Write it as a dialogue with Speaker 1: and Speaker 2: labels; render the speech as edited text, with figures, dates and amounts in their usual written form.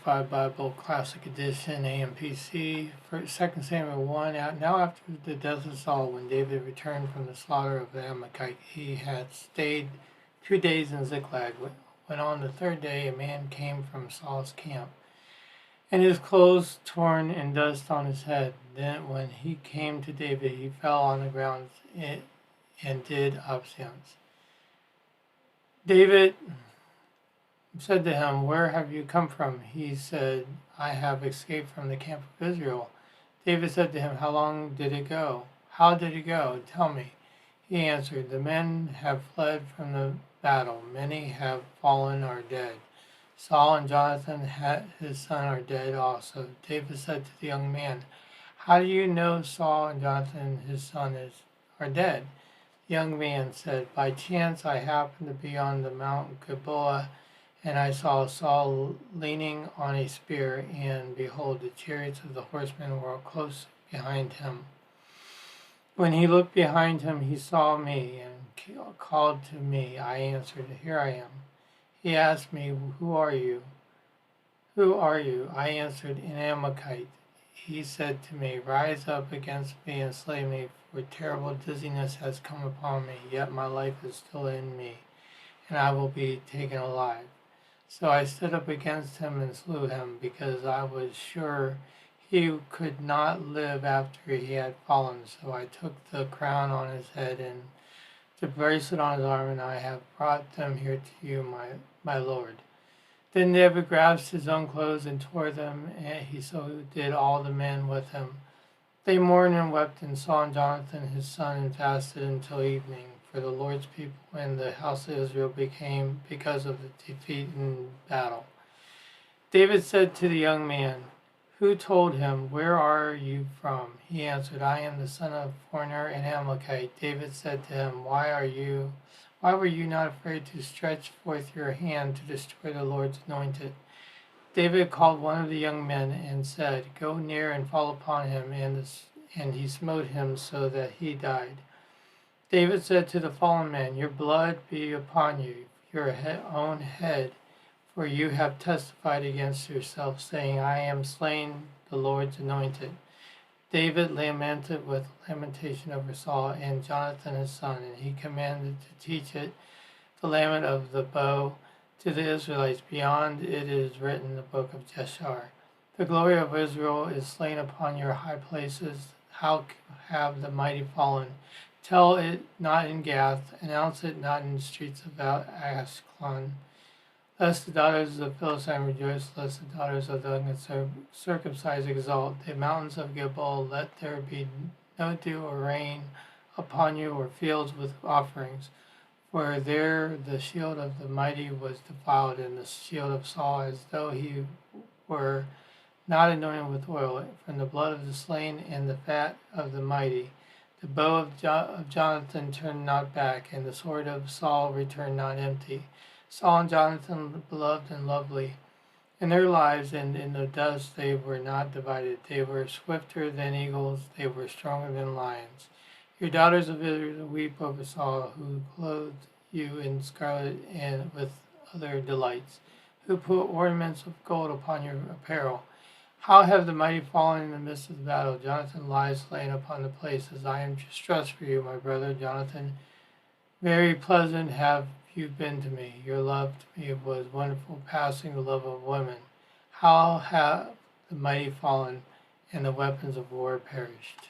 Speaker 1: Amplified Bible Classic Edition, AMPC, for 2 Samuel 1. Now after the death of Saul, when David returned from the slaughter of the Amalekite, he had stayed 2 days in Ziklag. When on the third day a man came from Saul's camp, and his clothes torn and dust on his head. Then when he came to David, he fell on the ground and did obeisance. David said to him, "Where have you come from?" He said, "I have escaped from the camp of Israel." David said to him, "How long did it go? How did it go? Tell me." He answered, "The men have fled from the battle. Many have fallen or are dead. Saul and Jonathan, his son, are dead also." David said to the young man, "How do you know Saul and Jonathan, his son, are dead?" The young man said, "By chance I happened to be on the Mount Gilboa, and I saw Saul leaning on a spear, and behold, the chariots of the horsemen were close behind him. When he looked behind him, he saw me and called to me. I answered, 'Here I am.' He asked me, 'Who are you?' 'Who are you?' I answered, 'An Amalekite.' He said to me, 'Rise up against me and slay me, for terrible dizziness has come upon me, yet my life is still in me, and I will be taken alive.' So I stood up against him and slew him, because I was sure he could not live after he had fallen. So I took the crown on his head and the bracelet on his arm, and I have brought them here to you, my lord." Then David grasped his own clothes and tore them, and so did all the men with him. They mourned and wept, and Saul and Jonathan his son, and fasted until evening. For the Lord's people and the house of Israel became because of the defeat in battle. David said to the young man who told him, "Where are you from?" He answered, "I am the son of a foreigner and Amalekite." David said to him, Why were you not afraid to stretch forth your hand to destroy the Lord's anointed?" David called one of the young men and said, "Go near and fall upon him," and he smote him so that he died. David said to the fallen man, "Your blood be upon you, your own head, for you have testified against yourself, saying, 'I am slain the Lord's anointed.'" David lamented with lamentation over Saul and Jonathan his son, and he commanded to teach it the lament of the bow to the Israelites. Beyond it is written in the book of Jeshar, "The glory of Israel is slain upon your high places. How have the mighty fallen? Tell it not in Gath, announce it not in the streets of Ashkelon. Lest the daughters of Philistine rejoice, lest the daughters of the uncircumcised exult. The mountains of Gilboa, let there be no dew or rain upon you, or fields with offerings. For there the shield of the mighty was defiled, and the shield of Saul, as though he were not anointed with oil, from the blood of the slain and the fat of the mighty. The bow of Jonathan turned not back, and the sword of Saul returned not empty. Saul and Jonathan, beloved and lovely in their lives, and in the dust they were not divided. They were swifter than eagles, they were stronger than lions. Your daughters of Israel weep over Saul, who clothed you in scarlet and with other delights, who put ornaments of gold upon your apparel. How have the mighty fallen in the midst of the battle? Jonathan lies slain upon the places. I am distressed for you, my brother Jonathan. Very pleasant have you been to me. Your love to me was wonderful, passing the love of women. How have the mighty fallen, and the weapons of war perished?